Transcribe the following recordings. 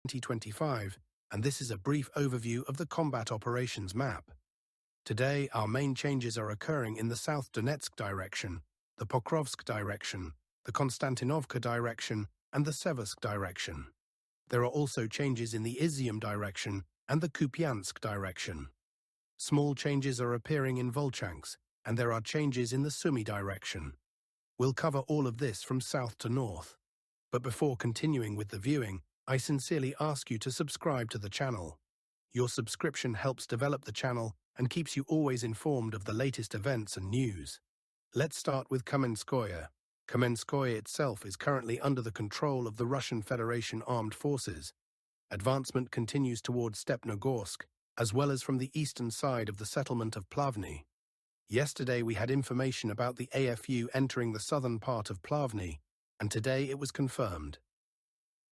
2025, and this is a brief overview of the combat operations map. Today, our main changes are occurring in the South Donetsk direction, the Pokrovsk direction, the Konstantinovka direction, and the Seversk direction. There are also changes in the Izium direction and the Kupiansk direction. Small changes are appearing in Volchansk, and there are changes in the Sumy direction. We'll cover all of this from south to north. But before continuing with the viewing, I sincerely ask you to subscribe to the channel. Your subscription helps develop the channel and keeps you always informed of the latest events and news. Let's start with Kamenskoye. Kamenskoye itself is currently under the control of the Russian Federation Armed Forces. Advancement continues towards Stepnogorsk, as well as from the eastern side of the settlement of Plavny. Yesterday we had information about the AFU entering the southern part of Plavny, and today it was confirmed.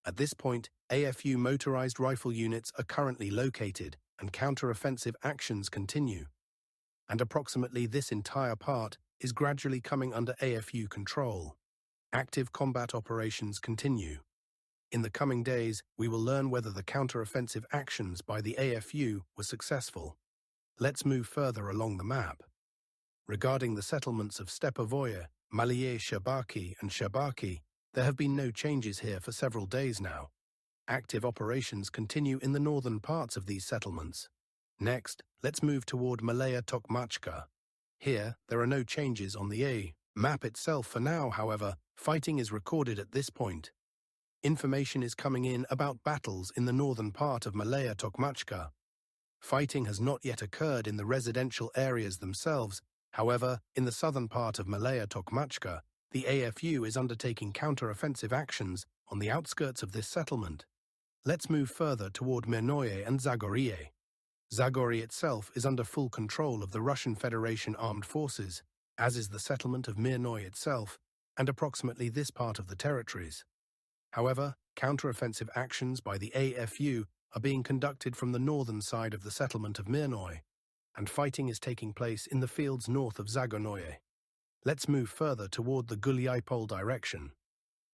At this point, AFU motorized rifle units are currently located, and counter-offensive actions continue. And approximately this entire part is gradually coming under AFU control. Active combat operations continue. In the coming days, we will learn whether the counter-offensive actions by the AFU were successful. Let's move further along the map. Regarding the settlements of Stepovoye, Malye Shabaki and Shabaki, there have been no changes here for several days now. Active operations continue in the northern parts of these settlements. Next, let's move toward Malaya Tokmachka. Here, there are no changes on the A map itself for now, however, fighting is recorded at this point. Information is coming in about battles in the northern part of Malaya Tokmachka. Fighting has not yet occurred in the residential areas themselves, however, in the southern part of Malaya Tokmachka, the AFU is undertaking counter-offensive actions on the outskirts of this settlement. Let's move further toward Mirnoye and Zagorye. Zagorye itself is under full control of the Russian Federation Armed Forces, as is the settlement of Mirnoye itself, and approximately this part of the territories. However, counter-offensive actions by the AFU are being conducted from the northern side of the settlement of Mirnoye, and fighting is taking place in the fields north of Zagorye. Let's move further toward the Gulyaipol direction.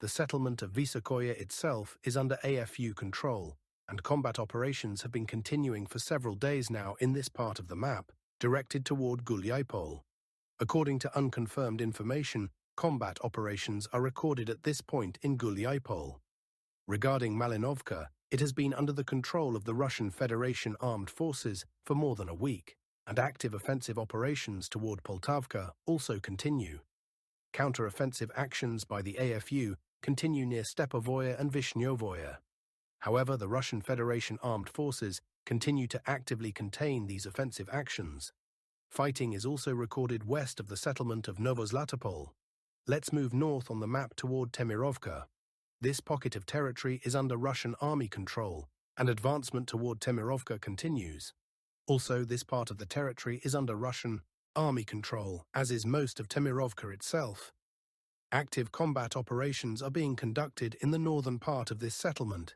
The settlement of Visokoye itself is under AFU control, and combat operations have been continuing for several days now in this part of the map, directed toward Gulyaipol. According to unconfirmed information, combat operations are recorded at this point in Gulyaipol. Regarding Malinovka, it has been under the control of the Russian Federation Armed Forces for more than a week, and active offensive operations toward Poltavka also continue. Counter-offensive actions by the AFU continue near Stepovoye and Vishnovoye. However, the Russian Federation Armed Forces continue to actively contain these offensive actions. Fighting is also recorded west of the settlement of Novozlatopol. Let's move north on the map toward Temirovka. This pocket of territory is under Russian army control, and advancement toward Temirovka continues. Also, this part of the territory is under Russian army control, as is most of Temirovka itself. Active combat operations are being conducted in the northern part of this settlement.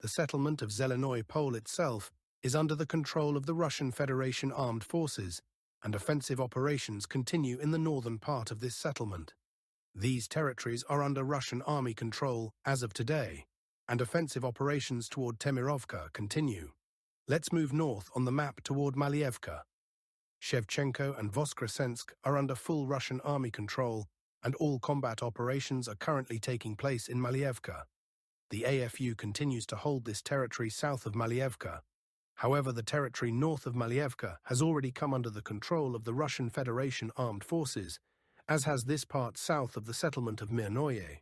The settlement of Zelenoy Pole itself is under the control of the Russian Federation Armed Forces, and offensive operations continue in the northern part of this settlement. These territories are under Russian army control as of today, and offensive operations toward Temirovka continue. Let's move north on the map toward Malievka. Shevchenko and Voskresensk are under full Russian army control, and all combat operations are currently taking place in Malievka. The AFU continues to hold this territory south of Malievka. However, the territory north of Malievka has already come under the control of the Russian Federation Armed Forces, as has this part south of the settlement of Mirnoye.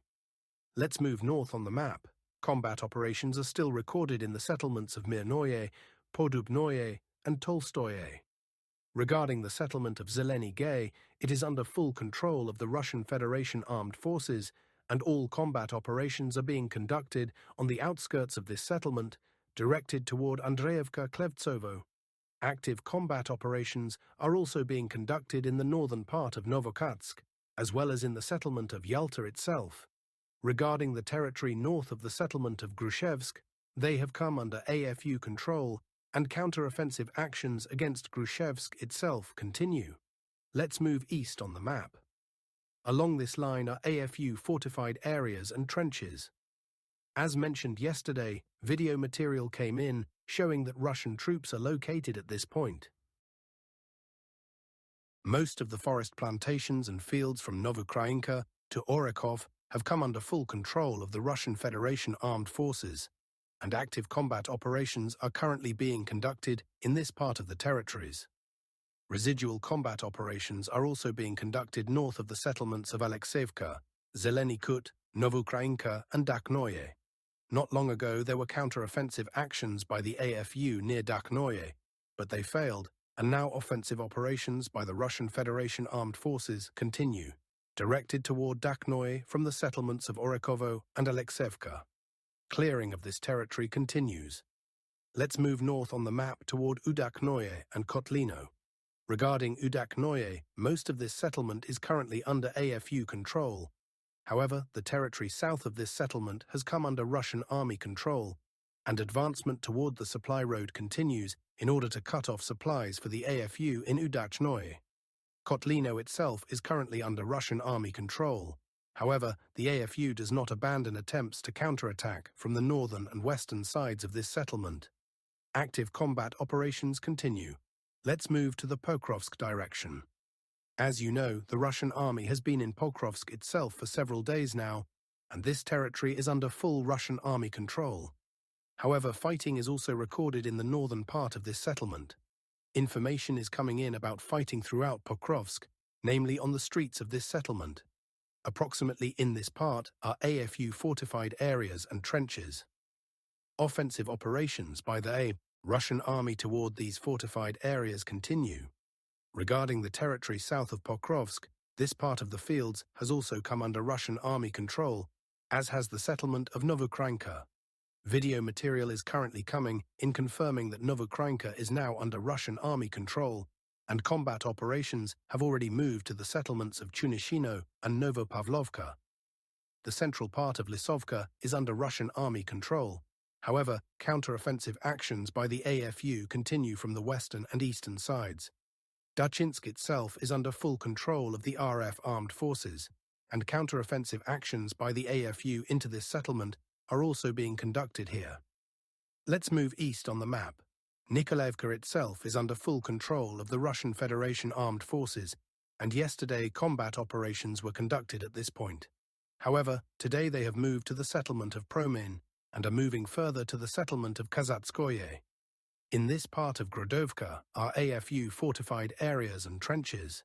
Let's move north on the map. Combat operations are still recorded in the settlements of Mirnoye, Podubnoye, and Tolstoye. Regarding the settlement of Zeleny Gay, it is under full control of the Russian Federation Armed Forces, and all combat operations are being conducted on the outskirts of this settlement, directed toward Andreevka Klevtsovo. Active combat operations are also being conducted in the northern part of Novokatsk, as well as in the settlement of Yalta itself. Regarding the territory north of the settlement of Grushevsk, they have come under AFU control, and counter-offensive actions against Grushevsk itself continue. Let's move east on the map. Along this line are AFU fortified areas and trenches. As mentioned yesterday, video material came in showing that Russian troops are located at this point. Most of the forest plantations and fields from Novoukrayinka to Orekov have come under full control of the Russian Federation armed forces, and active combat operations are currently being conducted in this part of the territories. Residual combat operations are also being conducted north of the settlements of Alexeyevka, Zeleny Kut, Novoukrayinka, and Dakhnoye. Not long ago, there were counter-offensive actions by the AFU near Dakhnoye, but they failed, and now offensive operations by the Russian Federation armed forces continue, directed toward Dakhnoye from the settlements of Orekovo and Alexeyevka. Clearing of this territory continues. Let's move north on the map toward Udakhnoye and Kotlino. Regarding Udakhnoye, most of this settlement is currently under AFU control. However, the territory south of this settlement has come under Russian army control, and advancement toward the supply road continues in order to cut off supplies for the AFU in Udakhnoye. Kotlino itself is currently under Russian army control. However, the AFU does not abandon attempts to counterattack from the northern and western sides of this settlement. Active combat operations continue. Let's move to the Pokrovsk direction. As you know, the Russian army has been in Pokrovsk itself for several days now, and this territory is under full Russian army control. However, fighting is also recorded in the northern part of this settlement. Information is coming in about fighting throughout Pokrovsk, namely on the streets of this settlement. Approximately in this part are AFU fortified areas and trenches. Offensive operations by the Russian army toward these fortified areas continue. Regarding the territory south of Pokrovsk, this part of the fields has also come under Russian army control, as has the settlement of Novoukrayinka. Video material is currently coming in confirming that Novoukrayinka is now under Russian army control, and combat operations have already moved to the settlements of Chunishino and Novopavlovka. The central part of Lisovka is under Russian army control. However, counter-offensive actions by the AFU continue from the western and eastern sides. Dachinsk itself is under full control of the RF armed forces, and counter-offensive actions by the AFU into this settlement are also being conducted here. Let's move east on the map. Nikolaevka itself is under full control of the Russian Federation armed forces, and yesterday combat operations were conducted at this point. However, today they have moved to the settlement of Promin and are moving further to the settlement of Kazatskoye. In this part of Grodovka are AFU fortified areas and trenches.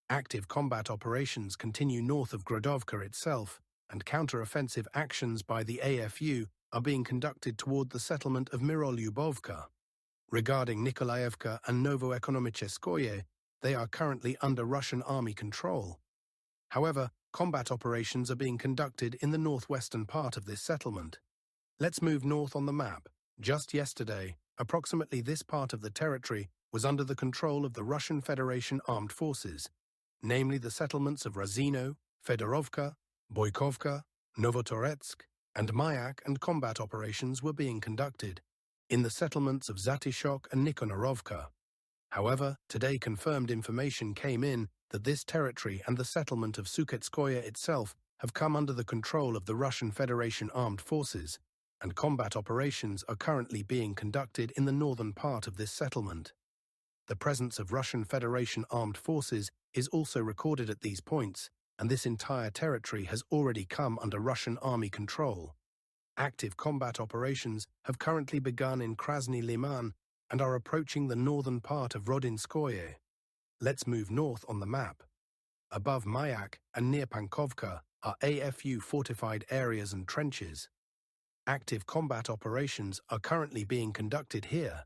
Active combat operations continue north of Grodovka itself, and counter-offensive actions by the AFU are being conducted toward the settlement of Mirolyubovka. Regarding Nikolaevka and Novoekonomicheskoye, they are currently under Russian army control. However, combat operations are being conducted in the northwestern part of this settlement. Let's move north on the map. Just yesterday, approximately this part of the territory was under the control of the Russian Federation armed forces, namely the settlements of Razino, Fedorovka, Boykovka, Novotoretsk, and Mayak, and combat operations were being conducted in the settlements of Zatishok and Nikonorovka. However, today confirmed information came in that this territory and the settlement of Suketskoye itself have come under the control of the Russian Federation armed forces, and combat operations are currently being conducted in the northern part of this settlement. The presence of Russian Federation armed forces is also recorded at these points, and this entire territory has already come under Russian army control. Active combat operations have currently begun in Krasny Liman and are approaching the northern part of Rodinskoye. Let's move north on the map. Above Mayak and near Pankovka are AFU fortified areas and trenches. Active combat operations are currently being conducted here.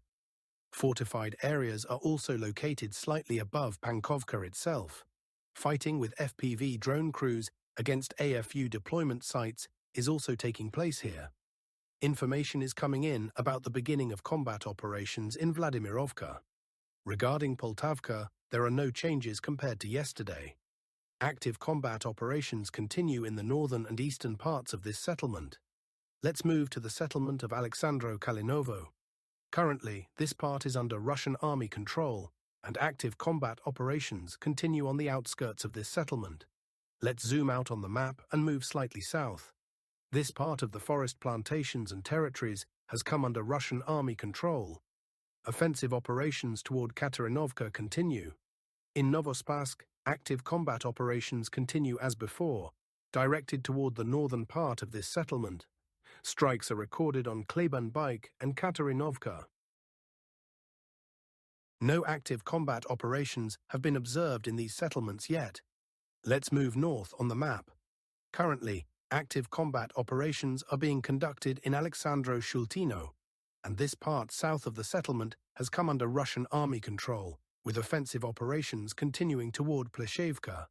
Fortified areas are also located slightly above Pankovka itself. Fighting with FPV drone crews against AFU deployment sites is also taking place here. Information is coming in about the beginning of combat operations in Vladimirovka. Regarding Poltavka, there are no changes compared to yesterday. Active combat operations continue in the northern and eastern parts of this settlement. Let's move to the settlement of Alexandro Kalinovo. Currently, this part is under Russian army control, and active combat operations continue on the outskirts of this settlement. Let's zoom out on the map and move slightly south. This part of the forest plantations and territories has come under Russian army control. Offensive operations toward Katerinovka continue. In Novospask, active combat operations continue as before, directed toward the northern part of this settlement. Strikes are recorded on Klebanbaik and Katerinovka. No active combat operations have been observed in these settlements yet. Let's move north on the map. Currently, active combat operations are being conducted in Alexandro Shultino, and this part south of the settlement has come under Russian army control, with offensive operations continuing toward Pleshevka.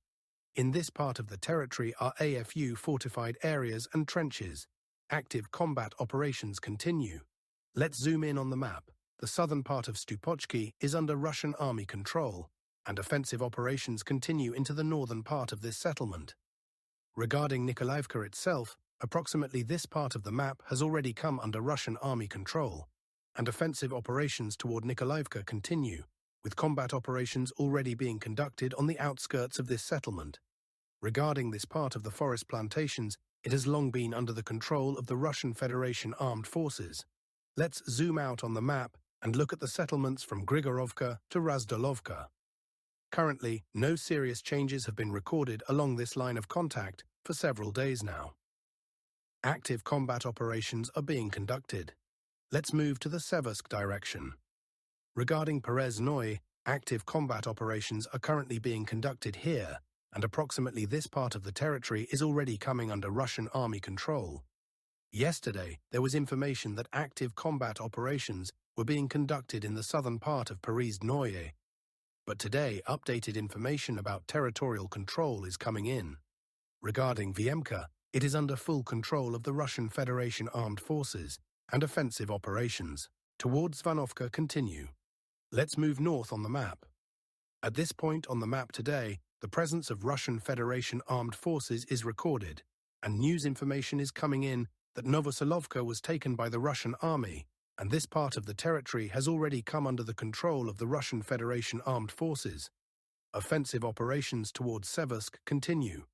In this part of the territory are AFU fortified areas and trenches. Active combat operations continue. Let's zoom in on the map. The southern part of Stupochki is under Russian army control, and offensive operations continue into the northern part of this settlement. Regarding Nikolaevka itself, approximately this part of the map has already come under Russian army control, and offensive operations toward Nikolaevka continue, with combat operations already being conducted on the outskirts of this settlement. Regarding this part of the forest plantations, it has long been under the control of the Russian Federation Armed Forces. Let's zoom out on the map and look at the settlements from Grigorovka to Razdolovka. Currently, no serious changes have been recorded along this line of contact for several days now. Active combat operations are being conducted. Let's move to the Seversk direction. Regarding Perezhnoye, active combat operations are currently being conducted here, and approximately this part of the territory is already coming under Russian army control. Yesterday, there was information that active combat operations were being conducted in the southern part of Perezhnoye, but today updated information about territorial control is coming in. Regarding Vyemka, it is under full control of the Russian Federation Armed Forces, and offensive operations towards Zvanovka continue. Let's move north on the map. At this point on the map today, the presence of Russian Federation Armed Forces is recorded, and news information is coming in that Novoselovka was taken by the Russian army, and this part of the territory has already come under the control of the Russian Federation Armed Forces. Offensive operations towards Seversk continue.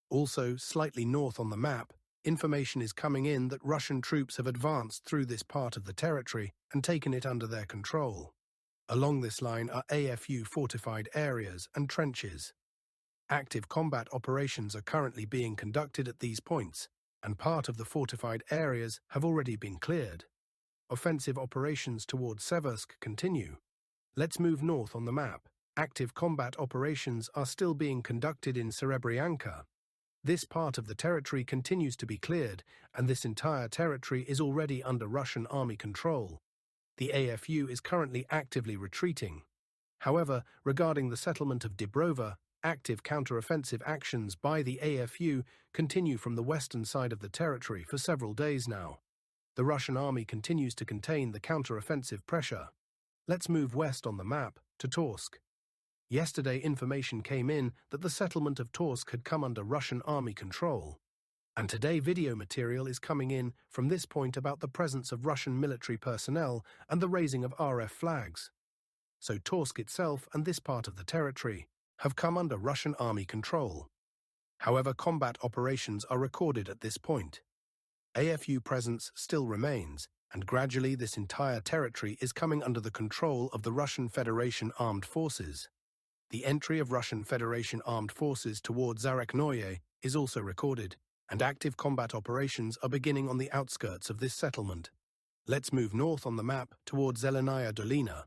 Also, slightly north on the map, information is coming in that Russian troops have advanced through this part of the territory and taken it under their control. Along this line are AFU fortified areas and trenches. Active combat operations are currently being conducted at these points, and part of the fortified areas have already been cleared. Offensive operations towards Seversk continue. Let's move north on the map. Active combat operations are still being conducted in Serebryanka. This part of the territory continues to be cleared, and this entire territory is already under Russian army control. The AFU is currently actively retreating. However, regarding the settlement of Dibrova, active counter-offensive actions by the AFU continue from the western side of the territory for several days now. The Russian army continues to contain the counter-offensive pressure. Let's move west on the map to Torsk. Yesterday, information came in that the settlement of Torsk had come under Russian army control. And today, video material is coming in from this point about the presence of Russian military personnel and the raising of RF flags. So Torsk itself and this part of the territory have come under Russian army control. However, combat operations are recorded at this point. AFU presence still remains, and gradually this entire territory is coming under the control of the Russian Federation Armed Forces. The entry of Russian Federation Armed Forces towards Zareknoye is also recorded, and active combat operations are beginning on the outskirts of this settlement. Let's move north on the map towards Zelenaya Dolina.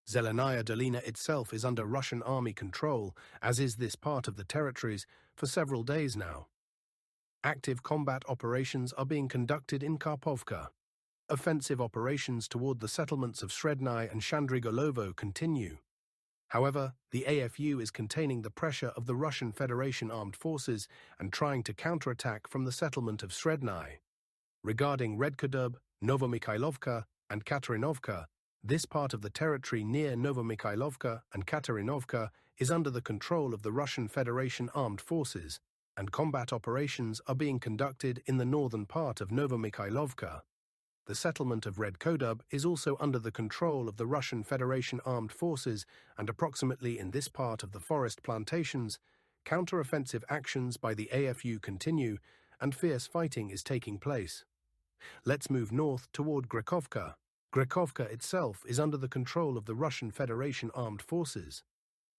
Zelenaya Dolina itself is under Russian army control, as is this part of the territories, for several days now. Active combat operations are being conducted in Karpovka. Offensive operations toward the settlements of Srednaya and Shandrigolovo continue. However, the AFU is containing the pressure of the Russian Federation Armed Forces and trying to counterattack from the settlement of Srednaya. Regarding Redkodub, Novomikhailovka, and Katerinovka, this part of the territory near Novomikhailovka and Katerinovka is under the control of the Russian Federation Armed Forces, and combat operations are being conducted in the northern part of Novomikhailovka. The settlement of Redkodub is also under the control of the Russian Federation Armed Forces, and approximately in this part of the forest plantations, counter-offensive actions by the AFU continue, and fierce fighting is taking place. Let's move north toward Grekovka. Grekovka itself is under the control of the Russian Federation Armed Forces.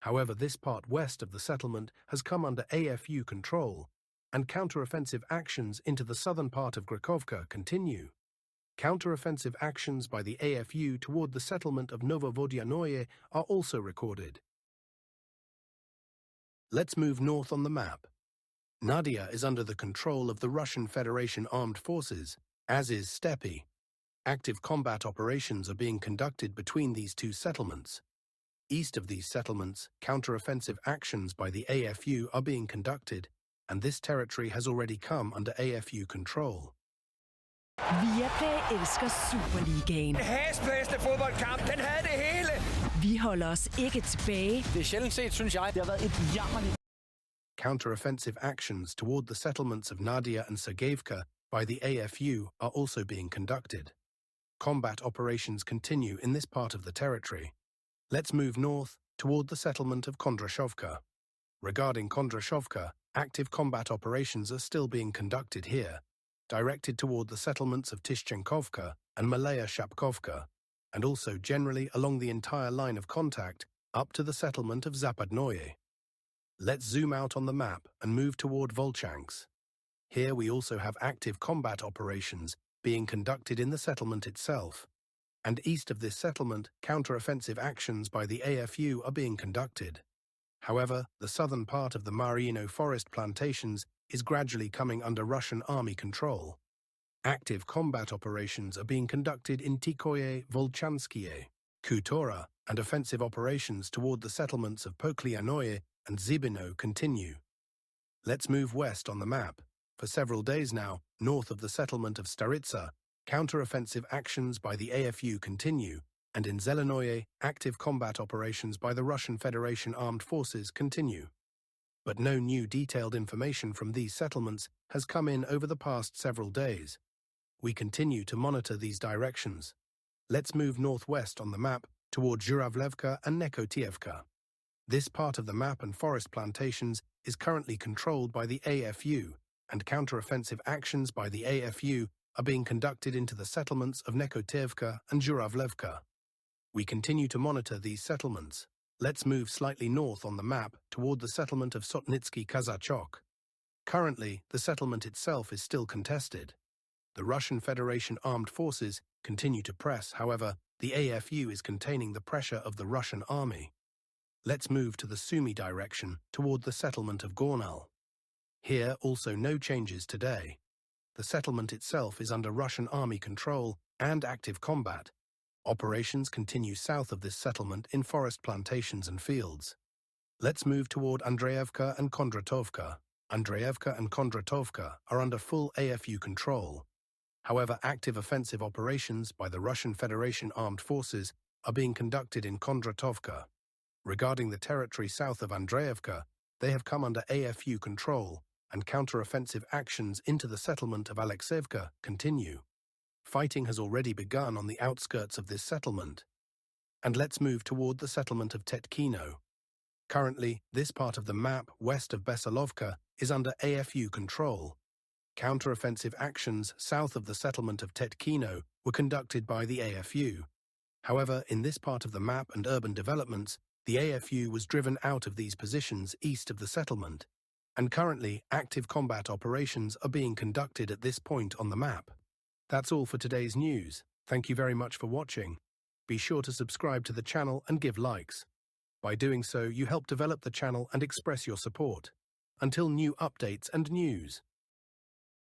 However, this part west of the settlement has come under AFU control, and counteroffensive actions into the southern part of Grekovka continue. Counteroffensive actions by the AFU toward the settlement of Novovodyanoye are also recorded. Let's move north on the map. Nadia is under the control of the Russian Federation Armed Forces, as is Stepi. Active combat operations are being conducted between these two settlements. East of these settlements, counteroffensive actions by the AFU are being conducted, and this territory has already come under AFU control. Viaplay elsker Superligaen. Hæsblæsende fodboldkamp, den havde det hele! Vi holder os ikke tilbage. Det er sjældent set, synes jeg. Det har været et jammerligt. Counteroffensive actions toward the settlements of Nadia and Sergeyevka by the AFU are also being conducted. Combat operations continue in this part of the territory. Let's move north toward the settlement of Kondrashovka. Regarding Kondrashovka, active combat operations are still being conducted here, directed toward the settlements of Tishchenkovka and Malaya Shapkovka, and also generally along the entire line of contact up to the settlement of Zapadnoye. Let's zoom out on the map and move toward Volchansk. Here we also have active combat operations being conducted in the settlement itself, and east of this settlement, counteroffensive actions by the AFU are being conducted. However, the southern part of the Marino forest plantations is gradually coming under Russian army control. Active combat operations are being conducted in Tikoye, Volchanskie, Kutora, and offensive operations toward the settlements of Poklianoye and Zibino continue. Let's move west on the map. For several days now, north of the settlement of Staritsa, counteroffensive actions by the AFU continue, and in Zelenoye, active combat operations by the Russian Federation Armed Forces continue. But no new detailed information from these settlements has come in over the past several days. We continue to monitor these directions. Let's move northwest on the map toward Zhuravlevka and Nekotievka. This part of the map and forest plantations is currently controlled by the AFU, and counteroffensive actions by the AFU are being conducted into the settlements of Nekotievka and Zhuravlevka. We continue to monitor these settlements. Let's move slightly north on the map toward the settlement of Sotnitsky Kazachok. Currently, the settlement itself is still contested. The Russian Federation Armed Forces continue to press, however, the AFU is containing the pressure of the Russian army. Let's move to the Sumy direction toward the settlement of Gornal. Here also no changes today. The settlement itself is under Russian army control and active combat. Operations continue south of this settlement in forest plantations and fields. Let's move toward Andreevka and Kondratovka. Andreevka and Kondratovka are under full AFU control. However, active offensive operations by the Russian Federation Armed Forces are being conducted in Kondratovka. Regarding the territory south of Andreevka, they have come under AFU control, and counteroffensive actions into the settlement of Alexeyevka continue. Fighting has already begun on the outskirts of this settlement. And let's move toward the settlement of Tetkino. Currently, this part of the map west of Beselovka is under AFU control. Counteroffensive actions south of the settlement of Tetkino were conducted by the AFU. However, in this part of the map and urban developments, the AFU was driven out of these positions east of the settlement, and currently active combat operations are being conducted at this point on the map. That's all for today's news. Thank you very much for watching. Be sure to subscribe to the channel and give likes. By doing so, you help develop the channel and express your support. Until new updates and news.